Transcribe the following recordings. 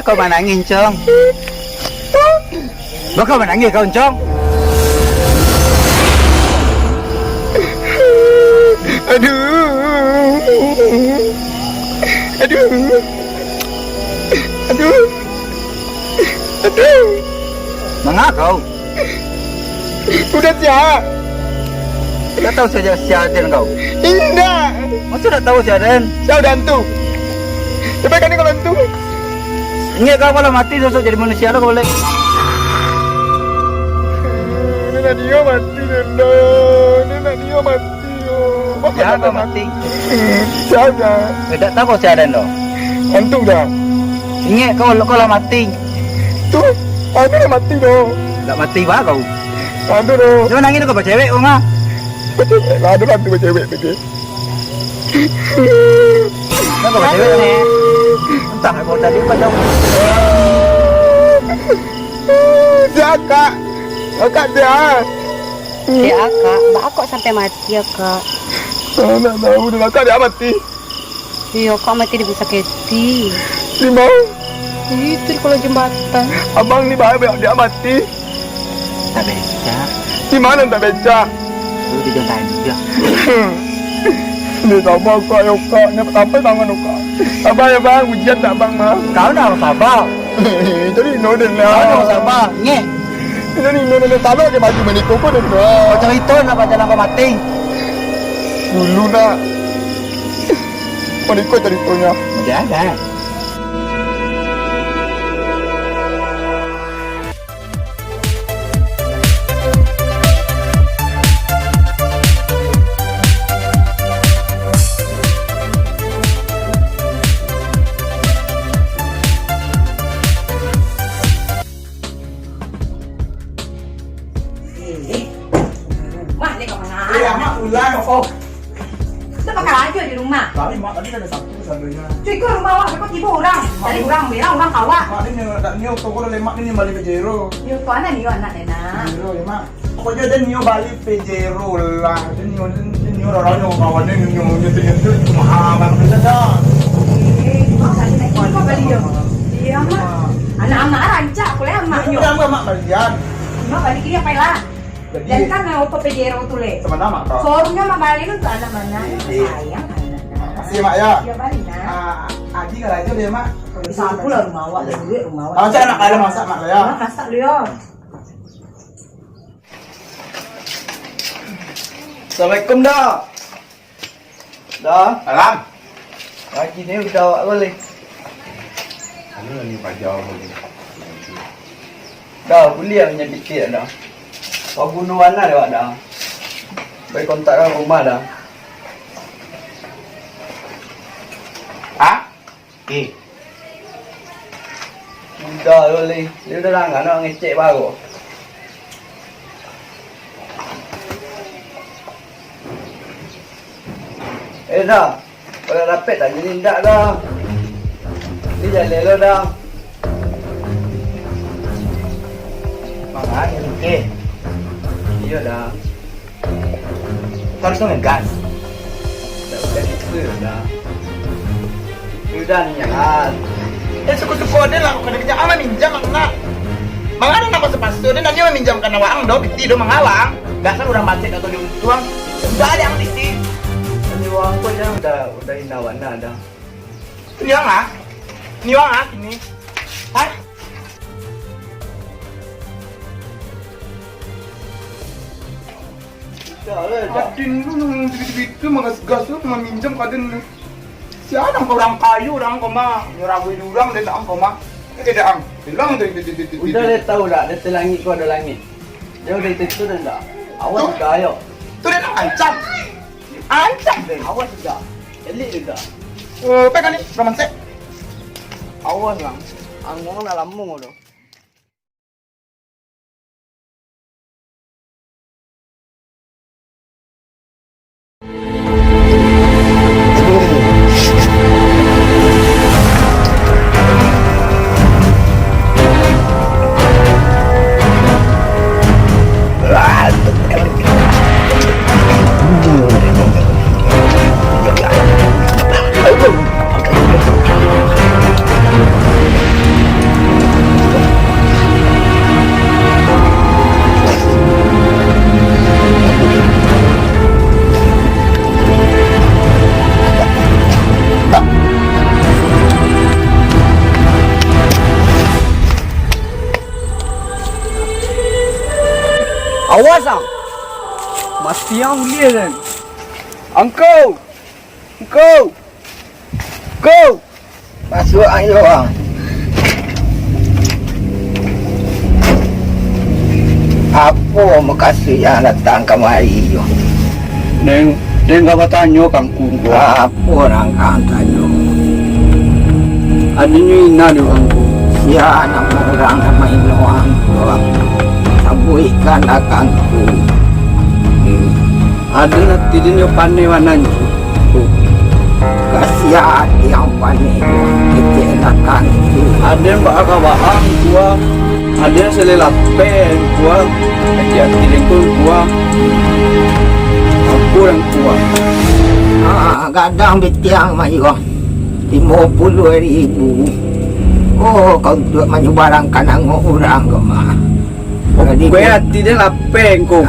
kau mà nangis, Cong? Kau mà nangis kau, Cong? Aduh. Mengapa kau? Udah siap. Dah tahu saja si Aden kau? Indah. Masa dah tahu si Aden? Saya udah hantu. Coba kan kalau hantu. Ingat kau kalau mati sosok jadi manusia lo boleh. Nenek dia mati, Nenek dia mati. Ya kau mati. Saya Tidak tahu si Aden lo. hantu dah. Ingat kau kalau mati. Tuh, hantu dah mati doh. Tak mati bah kau. Hantu doh. Jangan nangis kau cewek kau ngah. Ada hantu cewek begitu. Kau cewek ni. Entah kau tadi apa tahu. Dia kak dia. Ya kak, mbak kok sampai mati ya kak? Mana tahu dah kak dia mati. Iya kak mati di bisa keti. Lima. Itu kalau jembatan. Abang ni bahaya dia mati. Tak beca. Di mana tak beca? Lu di jalan aja. Ni sabar kak ya kak. Ni sampai tangan kak. Sabar ya bang, ujian tak bang mah. Kau dah sabar. Jadi no dan Kau dah lah. sabar. Ingat. Jadi no dan sabar ke baju menikah pun dah. Kau cari itu nak jalan kau mati. Dulu nak. Menikah ceritanya. Jangan. Mak, dia kemana? Eh, mak pulang kok. Kita pakai aja di rumah. Kali mak tadi ada satu sebenarnya. Cuy, ke rumah wak, dapat tiba orang. Dari orang bilang orang kawak. Mak ni ni toko dah lemak ni balik ke Jero. Yo, tu anak ni anak Nena. Jero ya mak. Pokoknya dia nio balik ke Jero lah. Dia nio orang nio kawan dia nio mahal banget dah. Mak tadi naik kau beli yo. Iya mak. Anak-anak rancak, boleh mak yo. Udah mak balian. Mak balik ini apa lah? Dan Jadi kan auto Pajero tuh le. sama nama kau. Showroomnya mak balik untuk anak mana? Sayang anak. Makasih mak ya. Ya balik nah. Aji kalau aja dia mak. Sapu lah rumah awak, ada duit rumah awak. Macam anak ada masak mak ya. Masak lu yo. Assalamualaikum dah. Dah. Salam. Haji ni udah awak boleh. Ini lagi pajau boleh. Dah kuliah punya dikit dah. Kau bunuh anak dah dah. Bagi kontak kan rumah dah. Ha? Eh. Udah boleh. Dia udah langgan nak ngecek baru. Dah. Kalau rapet tak jadi ndak dah. Ni jalan lo dah. Makanya sikit. Iya dah. Harus ngegas. Tak boleh gitu dah. Sudah ni jangan. Suku-suku dia lah kada kerja ama minjam nak. Mangada nak pasu-pasu dia nanya meminjamkan awang do piti do menghalang. Dasar orang macet atau dia tuang. Sudah ada yang titi. Ni wang ko jangan udah inawan na dah. Ni wang ah. Ni wang ah ini. Hai. Adin lu gitu mengas-gas lu meminjam kadang siapa orang kayu orang koma nyurawin orang dan orang koma tidak ang bilang Udah dia tahu dah, dia langit ko ada langit. Dia udah itu dah dah. Awas sudah ayo. tu dia nak ancam deh Awas sudah. Elit juga. pegang ni raman sek Awas lang. Ang mga nalamong ulo. Awas ah. Mati yang ulia kan. Angkau. Angkau. Angkau. Masuk ayo bang. Apa makasih yang datang kemari yo? Neng enggak bertanya kangkung gua. Apa orang kang tanya? Adanya ina di kangkung. Ya nama orang nama iloang gua. Sabuikan akangku. Ada nanti dia pandai wanan. Kasihan yang panik kecil akangku. Ada yang bakal baang gua. Ada yang selelapen gua. Hati-hati lengkul gua. Aku yang kuat. Kadang betiang mayo 50,000. Oh, kau tu maju barang kanang orang ke mah. Gue hati dia lapeng kok.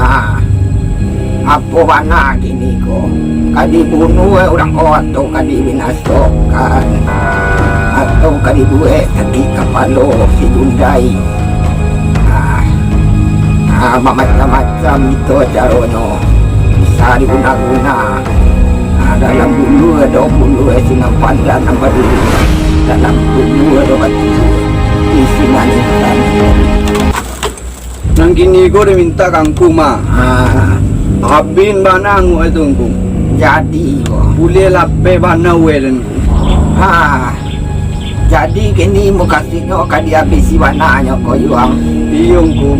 Apa warna gini ko? Kadi bunuh orang atau kadi binasokan atau kadi buat kaki kapalo si Dundai. Macam-macam itu carono bisa diguna-guna. Dalam bulu ada bulu sinang pandan nama dulu. Dalam bulu ada batu isinan ikan. Nang kini gue udah minta kangkung mah. Abin banang gue tunggu. Jadi ko. Boleh lape bana welen. Jadi kini muka sinyo kadi habisi wananya ko yuang. Iyong ko.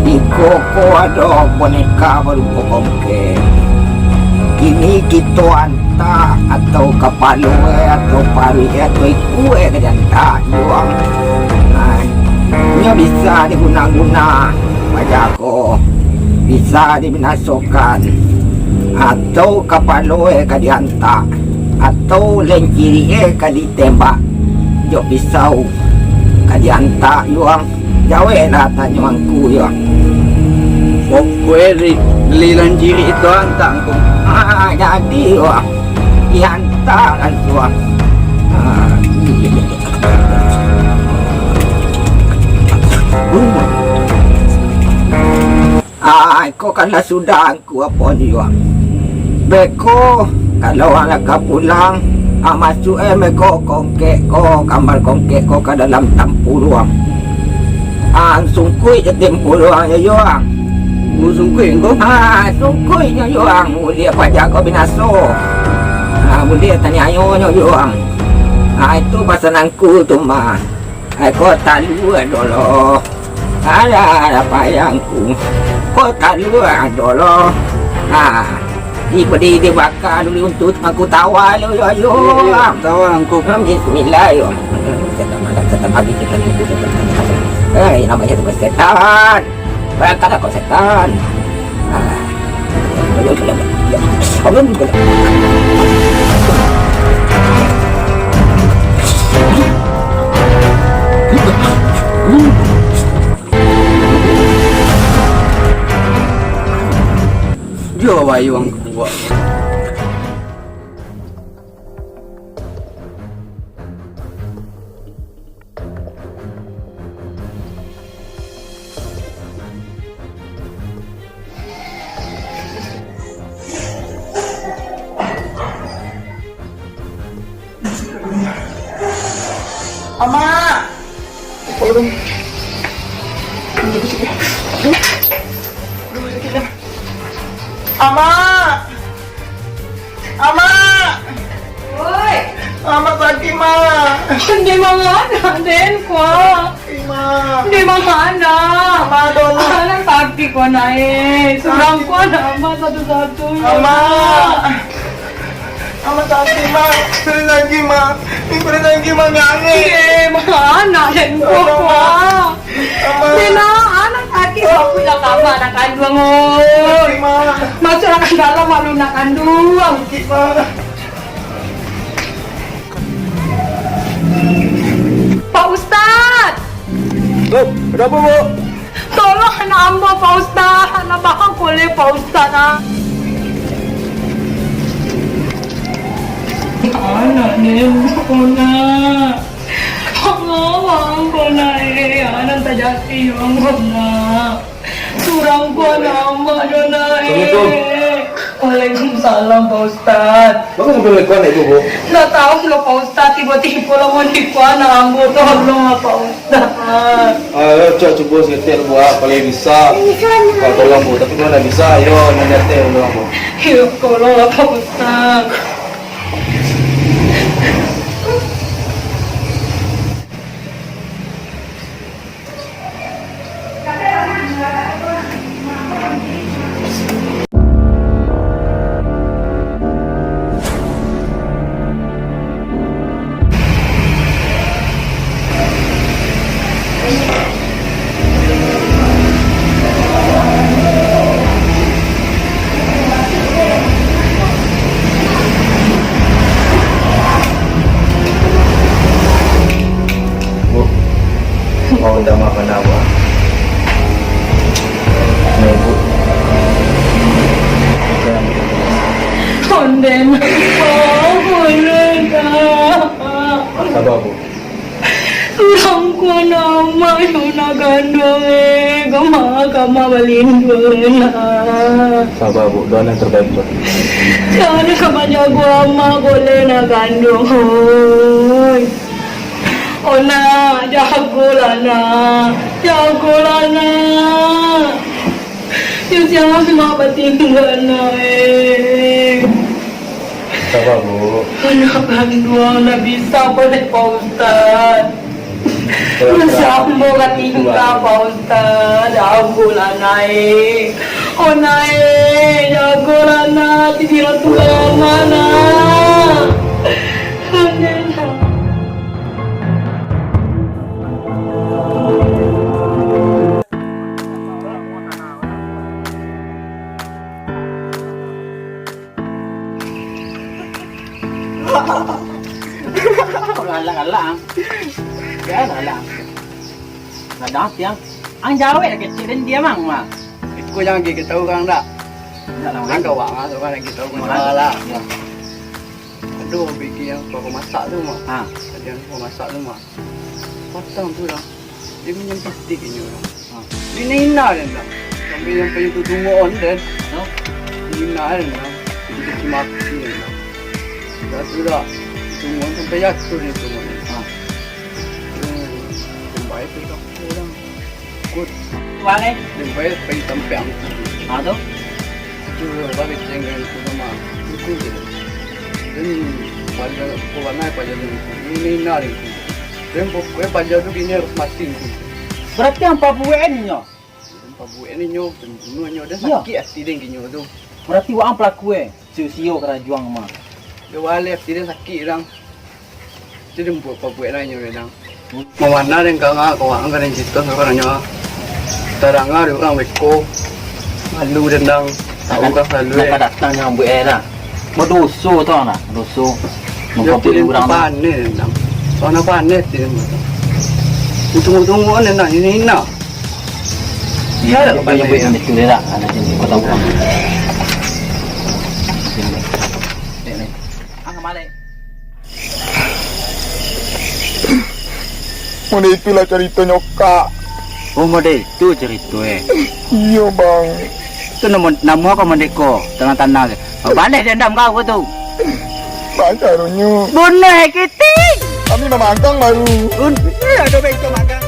Di koko ada boneka baru pokoknya. Kini kita anta atau kapaloe atau pari atau ikue ke janta yuang. Nya bisa diguna-guna pajako. Bisa dibinasokan atau kapaloe ke dianta atau lenciri ke ditembak. Jo pisau ke dianta yuang. Jawe lah tanyuangku yuang. Pokoknya lilan jiri itu hantar kok. Jadi wah, dihantar kan tuang. Kau kan sudah aku apa ni wah. Beko kalau anak kau pulang, masuk meko kongkek ko kamar kongkek ko ke dalam tampuruang. Sungkui je tempuruang ya yuang. Sungkui kok. Sungkui nyo yuang. Mulia pajak ko binaso. Mulia tanya nyo yuang. Itu pasananku tu mah. Ko talu dolo. Ada payangku. Ko talu dolo. Di dibakar dulu untuk aku tawa lo yo. Tawa angku. Bismillah yo. Setan pagi kita itu setan. Namanya itu setan. Berangkat aku setan. Dia bayu ang kuwa. Ama. Ama. Ama. Oi, Ama sakit ma. di mana Den ko? Ma. Di mana? Ama dolo. Anak sakit ko na Surang ko na satu-satu. Ama. Ama sakit ma. Sering lagi ma. Sering lagi ma ngangi. Mana Den ko ko? Ama. Dina, anak sakit aku dah kama anak kandung. Ma. Masuk anak dalam malu nak kandung. Sakit ma. Pak Ustad, Bu, kenapa bu? tolong anak hamba Pak Ustad. Anak bakal boleh Pak Ustad Anak ni, Ampun naik, anak tak jati ampun nak. Surang ku nama do naik. Waalaikumsalam Pak Ustad. Bagaimana sampai lekuan ibu bu? Nggak tahu kalau Pak Ustad tiba-tiba lah mau dikuan ambo tolong Pak Ustad. Coba setir buat kalau bisa. Kalau tolong bu, tapi kalau nggak bisa, ayo nanti tolong bu. Ya tolong Pak Ustad. Mau minta maafan apa? Nih bu. Jangan begitu. Konden boleh tak? Sabar bu. Surang ku nama Yuna gandong kama balindung na. Sabar bu, doain yang terbaik bu. Jangan kabanya gua ama boleh na gandong. Ona jagolana. Yung siya mga batinggan na Sabar bu. Anak gandong na bisa ko na Pak Ustad. Masa mo katingka Pak Ustad. Jagolana Ona jagolana. Titira tulangan na. Alang-alang. Ya, alang. Ada tiang. Ang jawa ya kecil dan dia mang mah. Itu jangan gigit tahu kan tak? Kan kau wang tu kan kita tahu malah. Aduh, bikin yang kau masak tu mah. Ah, Ada yang kau masak tu mah. Potong tu lah. Dia minyak plastik ini orang. Ini ina kan tak? Sampai yang pergi tu tunggu on dan. no. Ina kan tak? Jadi cuma ini kan. Dah tu dah. Tunggu sampai jatuh ni tunggu ni. Ah. Baik tu dah. Orang good. Tuan eh. Baik pergi sampai ang. Ah tu. Tu bagi cengeng tu sama. Itu je. Dan pada kawan naik pada ini nari. Dan pokoknya pada tu kini harus mati tu. Berarti ang pabuin nyo. Pabu ini nyo, bunuh nyo dan Ya. sakit hati dia nyo tu. Berarti wa ang pelaku siu-siu kena juang mah. Dia wale hati dia sakit orang. Jadi buat pabu ini nyo orang. Mewarna dan kawan kan yang cerita sekarang nyo. Terangah dia orang beko. Malu dendang. Tahu kan malu Nak datang yang bu era. Berdoso tau nak? Doso. Dia pilih Mengkopi orang tu. panen dendang. Soalnya panen dia. Tunggu-tunggu ni nak ini nak. Ya, ada yang buat yang itu dah. Ada jenis kota buang. Ni. Ang kemana? Mana itulah ceritanya Kak. Oh, model itu cerita Iya bang. Itu nama kau model ko tengah tanah ke. Pandai dendam kau tu. Bang caranya. Bunuh kita. Kami memangkang baru. Ya, ada baik tu makan.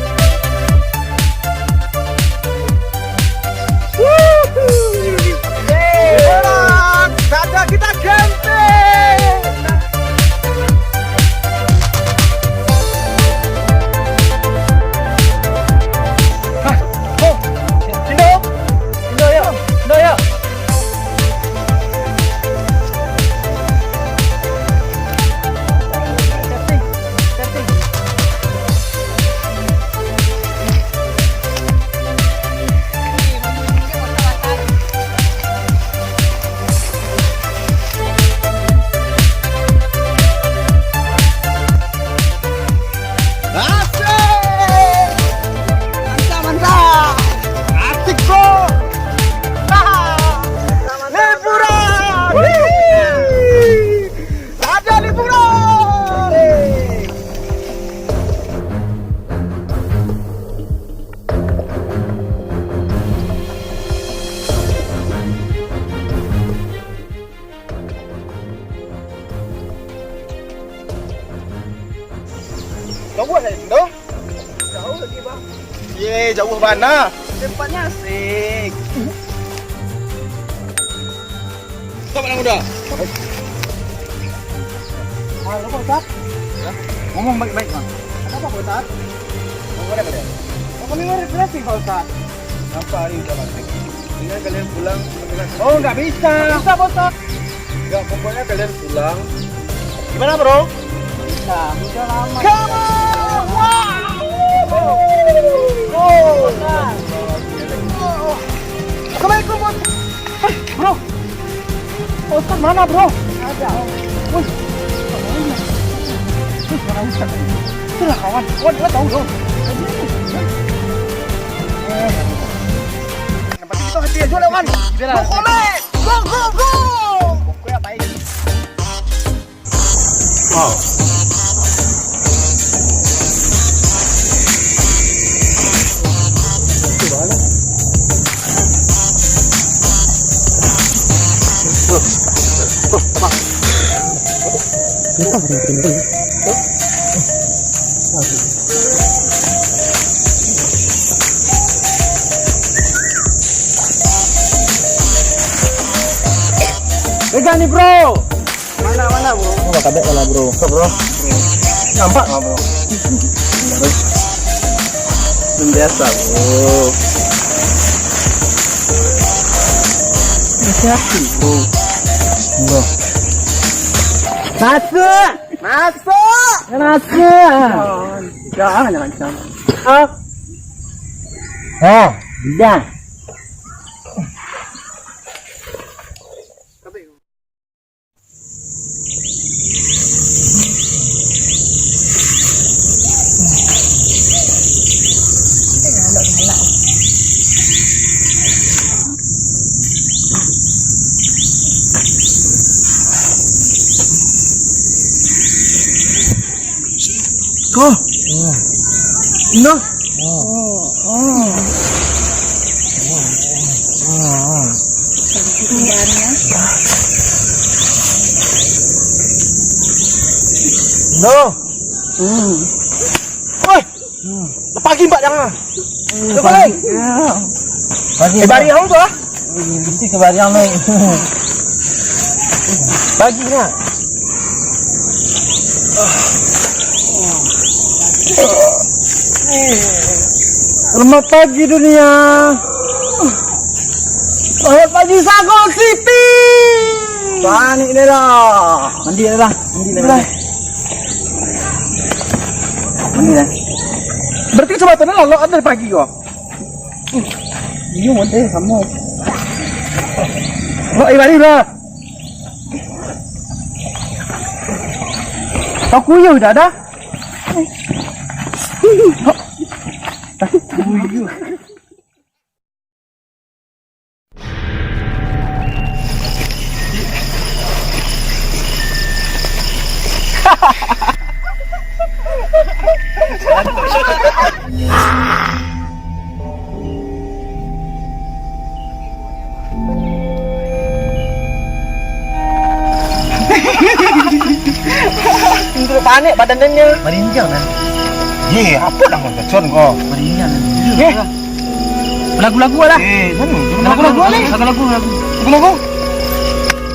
Kata kita camping. Indo ya. jauh mana? Tempatnya asik. Stop anak muda. Halo Pak Ustaz. Ya? Ngomong baik-baik Bang. Kenapa Pak Ustaz? Mau mana? Kami mau refreshing Pak Ustaz. Nampak hari udah masuk. Tinggal kalian pulang. Oh nggak bisa. Nggak bisa Pak Ustaz. Enggak, pokoknya kalian pulang. Gimana bro? Bisa. Udah lama. Come on! Wow! Oh. Assalamualaikum bos. Bro. Pak Ustaz mana bro? Ada. Wih. Mana Ustaz? Itulah kawan. Kawan kita tahu dong. Nampak kita hati aja lawan. Biarlah. Go, go, go! Pokoknya baik. Wow. Pegang nih bro. Mana bro? Oh, kabeh lah bro. Stop bro. Nampak nggak bro? Biasa bro. Hati-hati bro. Bro. Masuk. Masuk. Jangan. Ah. Oh, Dah. kau. No. No. Oi. Pagi mbak jangan. Balik. Pagi. Bari hang tu ah. Mesti ke bariang ni. Bagi nak. Selamat pagi dunia. Selamat pagi Sago City. Panik dia lah. Mandi dah. Mandi dah. Berarti kecamatan lalu ada pagi kau. Iya mandi kamu. Lo ibari lah. Aku ya udah ada. Untuk panik badannya. Merinjang kan? Ye, apa dah kau kecon kau? Merinjang. Eh, Lagu-lagu lah. mana? Lagu-lagu ni. Lagu-lagu. Lagu.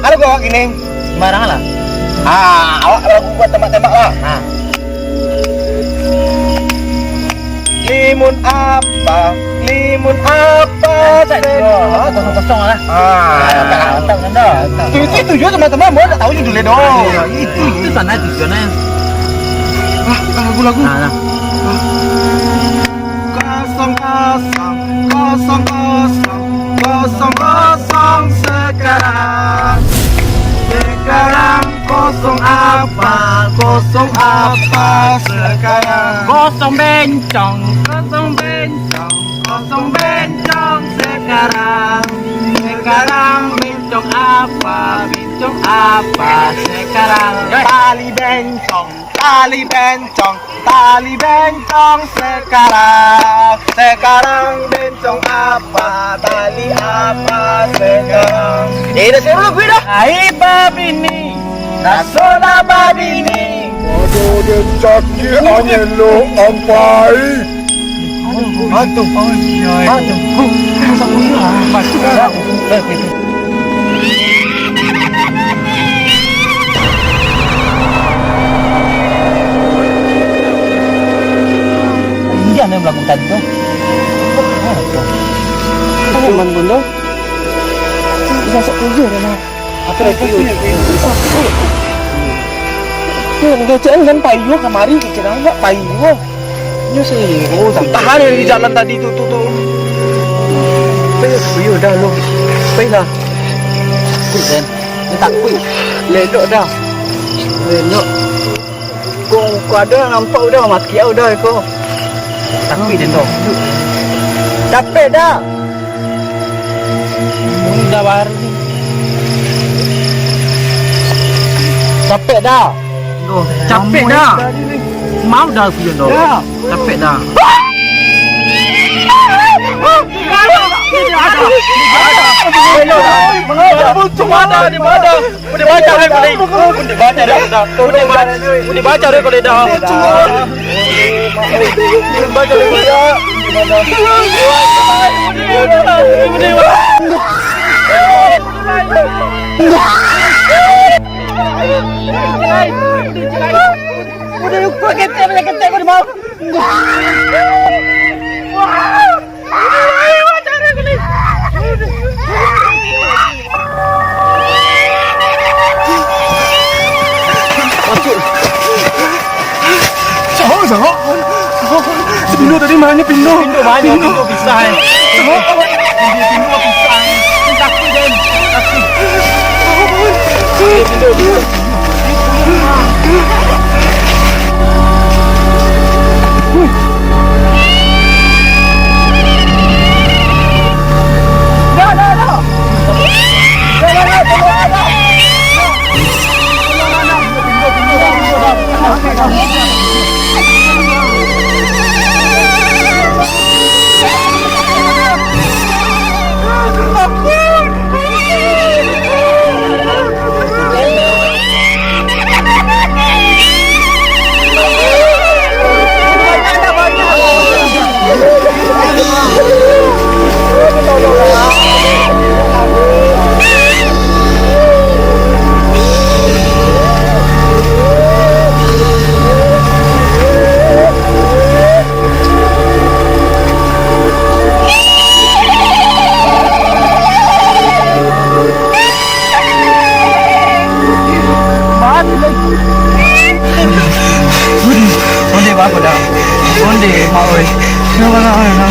Ada kau gini. Sembarangan lah. Awak lagu buat tembak-tembak lah. Limun apa? Kosong-kosong lah. Mantap kan dah. Itu juga teman-teman mau tak tahu judul dia dong. Itu sana tujuannya. Lagu-lagu. Nah. Kosong sekarang. Sekarang kosong apa sekarang? Kosong bencong sekarang. Sekarang bencong apa sekarang? Tali bencong sekarang. Sekarang bencong apa? Tali apa sekarang? Dah seru lagu dah. Hai babini, nasoda babini. Aduh, dia cakap hanya lo ampai. Hantu. Hantu. Hindi ano yung melakukan tu. Ano man bunda? Isa sa tujuh dah. Apa lagi? Dia jangan kan payu kemari kita enggak payu. Nyo sih. Oh, tahan di jalan tadi tu. Payo dah lo. Payo dah. Kuy kan. Dia tak kuy. Ledok dah. Ledok. Kau ada nampak dah mati dah kau. Tak kuy dia tu. Capek dah. Bunda baru ni. Capek dah. Capek dah. Mau dah aku tu. Capek dah. Cuma ada di mana? Boleh baca deh boleh. Boleh baca deh dah. Boleh baca deh boleh dah. Boleh baca deh boleh dah. Udah lupa ketek kau mau. Pindo tadi mana pindo? Pintu mana? Pintu pisah. Pintu pisah. Kaki dan kaki. Pintu. Onde ba ko dah? Onde ma oi. Dah.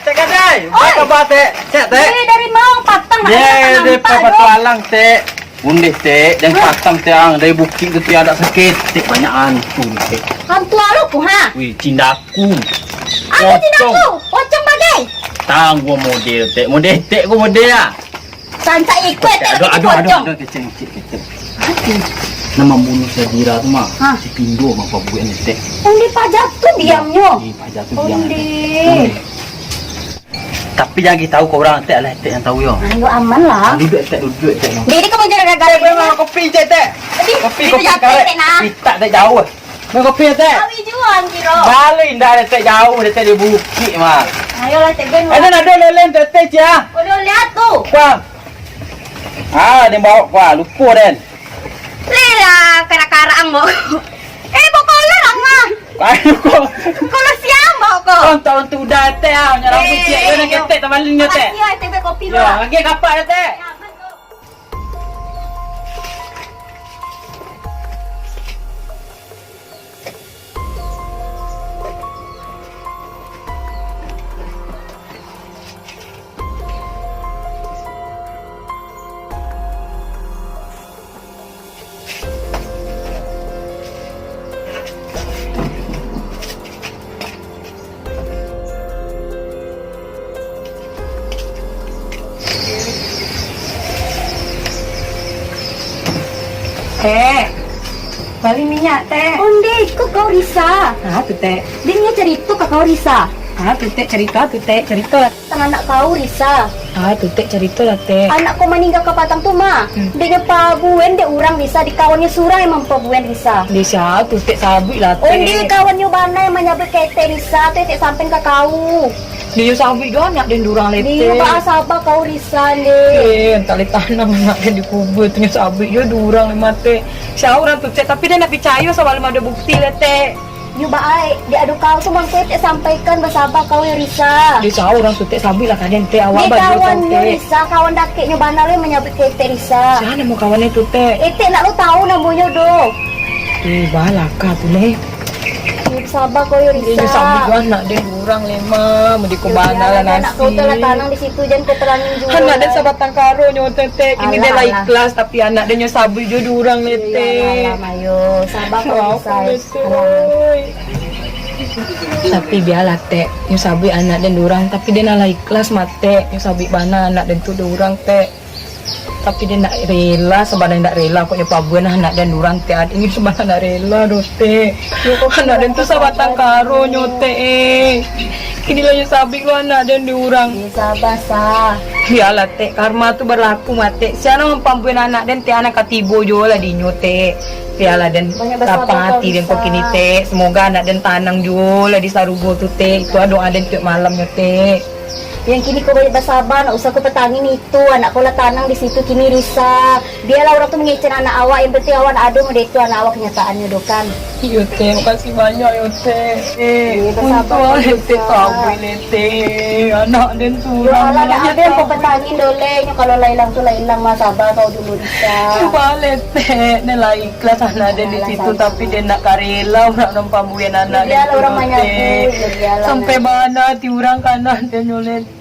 Tek kadai. Apa khabar tek? Cek tek. Dari mau patang Dia petualang tek. Undih tek dan patang tek ang dari bukit tu tiada sakit. Tek banyakan tu tek. Hantu aku ha. Wih, cindaku. Aku tidak tahu. Pocong bagai. Tang gua model tek. Model tek gua model ah. Santai ikut tak pocong. Aduh, kecil. Nama bunuh Sadira tu mah. Ha. Si Pindo mah apa buat ni tek. Undi pajak tu diamnya. Di pajak tu diam. Undi. Tapi jangan kita tahu kau orang tek lah tek yang tahu yo. Ayo aman lah. Duduk tek. Jadi kamu jangan gagal Memang kopi tek. Kopi sekarang. tak tek jauh. Memang kopi tek. Awi jual kiro. Balik dah tek jauh tek di bukit mah. Ayolah tegen. Ada lelen tek ya. Udah lihat tuh. Kuah. Dia bawa kuah, lupa Den. Lera kara-karaan mo. Bokola lang mah. Kayu kau. Kalau siang mau kok. Kau tahun tu dah tek ah, nyarang bucik dia nak ketek tabalin nya tek. Makasih ya, tebe kopi lu. Ya, lagi kapak dah tek. Teh. Bali minyak teh. Onde, kok kau Risa? Ah, tu teh. Dia cerita ke kau Risa. Ah, tu teh cerita lah. Tang anak kau Risa. Ah, tu teh cerita lah teh. Anak kau meninggal ke Patang tu mah. Dia pabuen dia orang Risa di kawannya surah emang pabuen Risa. Dia siapa tu teh sabui lah teh. Onde kawannya bana yang menyabet kete Risa, teh sampai ke kau. Dia sabui doang nak den durang lete. Dia bahasa kau Risa le. Entar le tanam nak den dikubur tu sabui dia durang le mate. Siapa orang tu teh tapi dia nak percaya sebab ada bukti le teh. You baik, dia adu kau tu mang teh sampaikan bahasa kau ya Risa. Dia siapa orang tu teh sabui lah kadang teh awak Dia baju kawannya teh. Risa, kawan dakeknya bana le menyabet kete Risa. Siapa nama kawannya tu teh? Ete nak lu tahu namanya do. Balaka tu le. Sabar kau ya Risa. Dia sabui doang nak den durang le mah. Mesti ko bana lah nasi. Anak kau telah tanang di situ jangan kau terangin juga. Anak dia sabatang karo nyo tete. Ini dia Alah, lah alah. ikhlas tapi anak dia nyo sabui jo durang le teh. Alam ayo, sabar kau Maaf, Risa. Teh. Tapi biarlah teh, yang sabui anak dan durang, tapi dia nak ikhlas mate, yang sabui bana anak dan tu durang teh. Tapi dia nak rela, sebenarnya nak rela, kok pabuan anak dan durang teh. Ini sebenarnya nak rela doh teh. Anak dan tu sabatang karo nyote. Kini lah yang sabui lo anak dan durang. Sabar sah. Biarlah teh, karma tu berlaku mate. Siapa mempampuin anak dan teh anak katibo jo lah di nyote. Biarlah dan Banyak bersabar tapati kau, dan kok kini Risa. teh. Semoga anak dan tanang jo lah di sarubo tu teh. Itu doa dan tiap malam nyote. Yang kini kau banyak bersabar, nak usah kau petangin itu. Anak kau lah tanang di situ kini Risa. Biarlah orang tu mengecer anak awak. Yang penting awak ada mau itu anak awak kenyataannya do kan. Yote, makasih banyak Yote. bersabar, Untuk Yote Risa. kabui Yote. Anak dan Yo turang. Allah nak ada yang kau petangin dole. Kalau lailang tu lailang mah sabar kau dulu Risa. Balik teh, dia lah ikhlas anak dia di Alah, situ sabar. tapi dia nak karela orang nampambuin anak dia. Biarlah orang menyambut. Biarlah. Sampai mana ti orang kanan dia nyolete.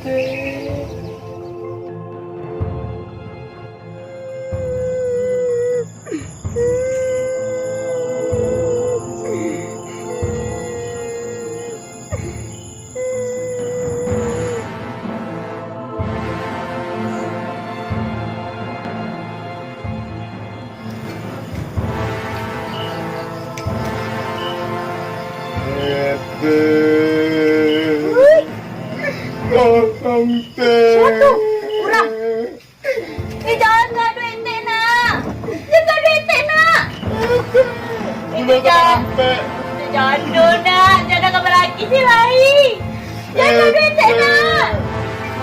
Siapa? Orang. Jangan duit teh nak. Jangan duit teh nak. Jangan. Jangan nak. Jangan kabar lagi sih lain. Jangan duit teh nak.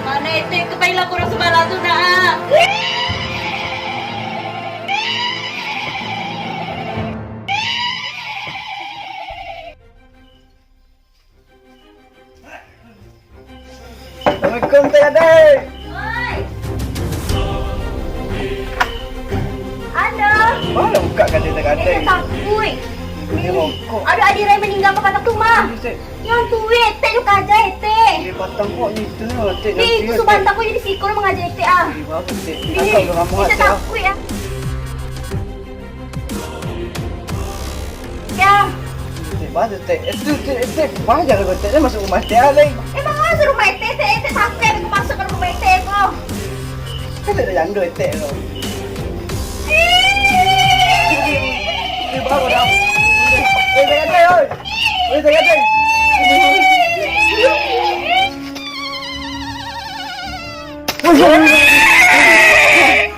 Mana itu kepailah kurang semalam tu nak. Assalamualaikum Teh Adik. Oi. Ada. Mana buka kat Teh Adik? Takut. Ini rokok. Ada adik Rai meninggal ke Patang tu mah. Yang tuit teh yuk aja teh. Dia patang kok ni tu Teh. Di subanta ko jadi sikol mengajar teh ah. Bagus Teh. Di. Asal kamu Kita hati. takut ya. Ya, Teh bagus Teh. Itu Teh wajar kau Teh. Dia masuk rumah Teh Adik. emang masuk rumah teh takut aku masuk ke rumah teh kok. Kan ada yang dua Teh lo. Ini baru dah. Teh Adik oi. Teh Adik.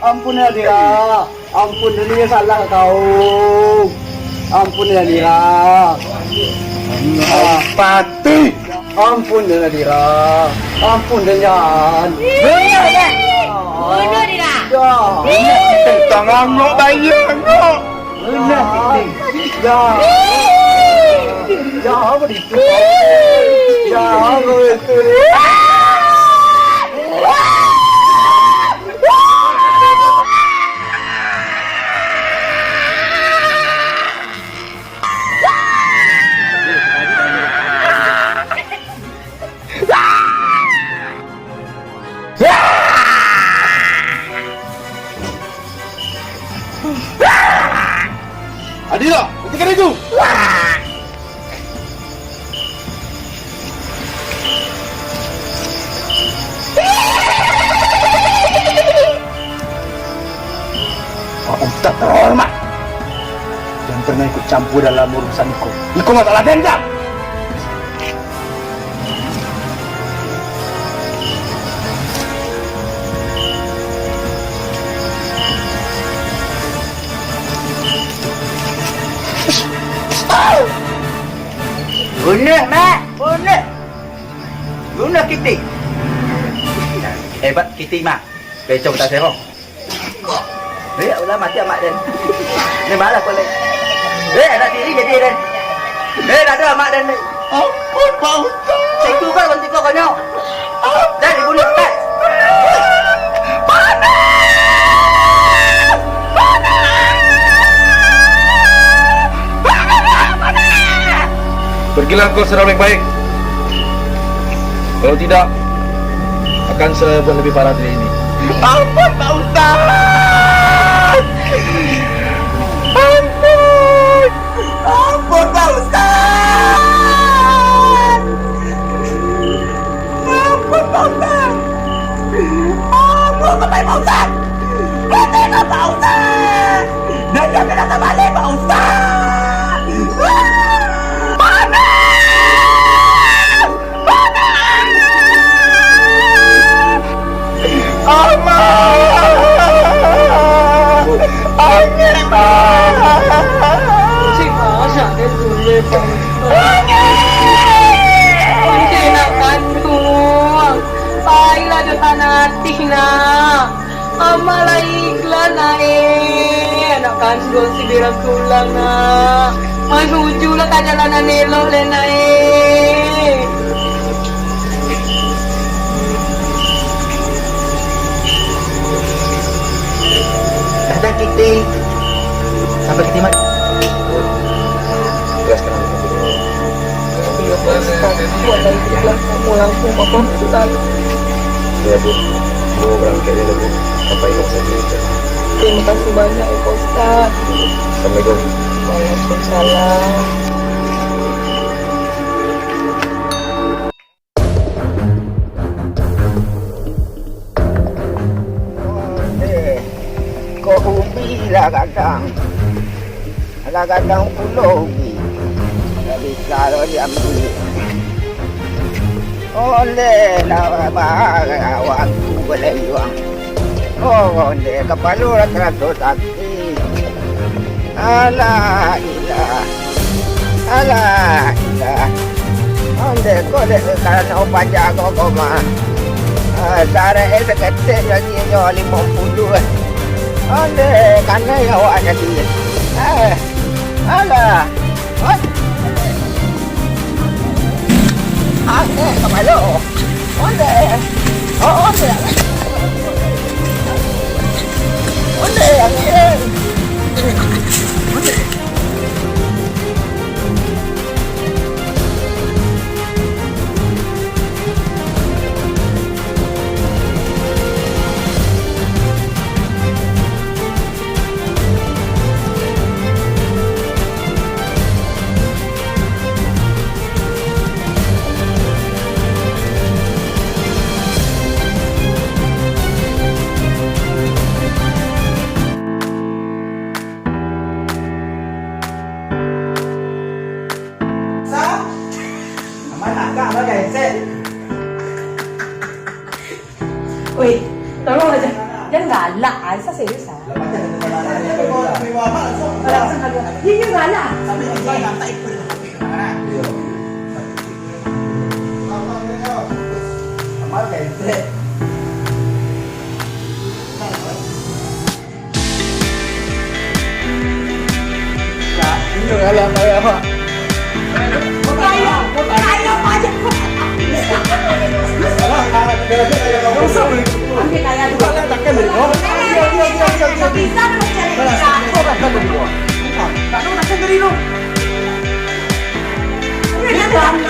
Ampun ya Dira, ampun ini salah kau. Ampun ya Dira. Pati. Ampun ya Dira. Ampun dan. Bunuh dia. Bunuh dia. Ya. Tangan lo bayang lo. Ya. Ya apa itu? Ya apa itu? Adila, hentikan itu. Oh, tak terhormat. pernah ikut campur dalam urusanku. Iko masalah dendam. Bunuh, Mak! Bunuh! Bunuh kita! Hebat kita mak. Becok tak serong. Ulah mati mak dan. Ni malah kau lagi. Ada diri jadi dan. Dah ada mak dan. Ampun, Pak Ustaz. Cikgu kan bantu kau konyol. Dah dibunuh kan? Pergilah kau secara baik-baik. Kalau tidak, akan saya buat lebih parah dari ini. Ampun, Pak Ustaz. Ampun. Ampun, Pak Ustaz. Ampun, Pak Ustaz. Ampun, Pak Ustaz. Berhenti, Pak Ustaz. Dan jangan datang balik, Pak Ustaz. Cik ada tulis Cik nak kandung. Baiklah dia tak nanti nak. Amalah ikhlas naik. Nak kandung si Birakulah nak. Masujulah kat jalanan elok le naik. Dan kita sampai kita mati. Jelaskan aku. Ya Ustaz, buatlah ikhlas kamu langsung Papa Ustaz. Ya Bu, mau berangkat dulu Bu. Sampai ingat saja. Terima kasih banyak ya Pak Ustaz. Assalamualaikum. Waalaikumsalam. Kau ubi lah kadang pulau ubi. Tapi kalau diambil oleh lah waktu boleh juang. Oleh kepala ratus sakit. Alah ilah. Oleh kau dek kerana pajak kau mah. Cara seketik lagi nyawa 50. Oleh kerana yang awak ada dia. Alah. Kepala. Oleh. Weh, tolong aja. Jangan galak, Aisyah serius ah. Dia galak.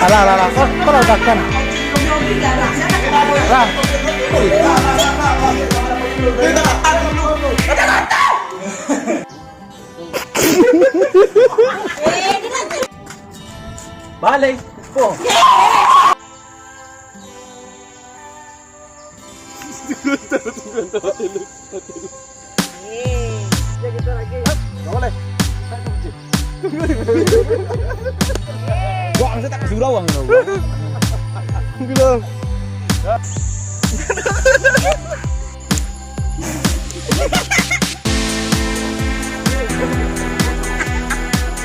Alah, kau letakkan. Balik. Kau. Tunggu. Kita lagi. Boleh. Buang saya tak kasih lawang lo.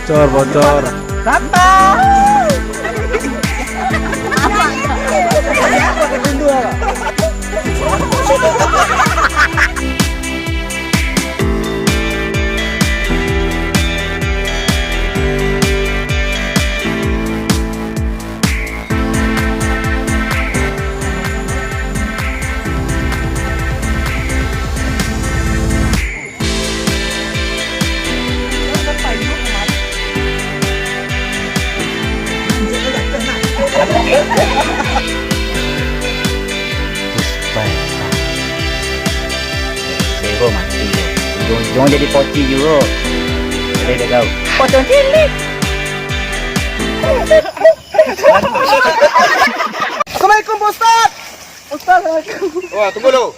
Bocor, bocor. Sero mati. Ujung-ujung jadi poci juga. Saya dah tahu. Pocong cilik. Assalamualaikum Pak Ustaz. Ustaz, assalamualaikum. Wah, tunggu dulu.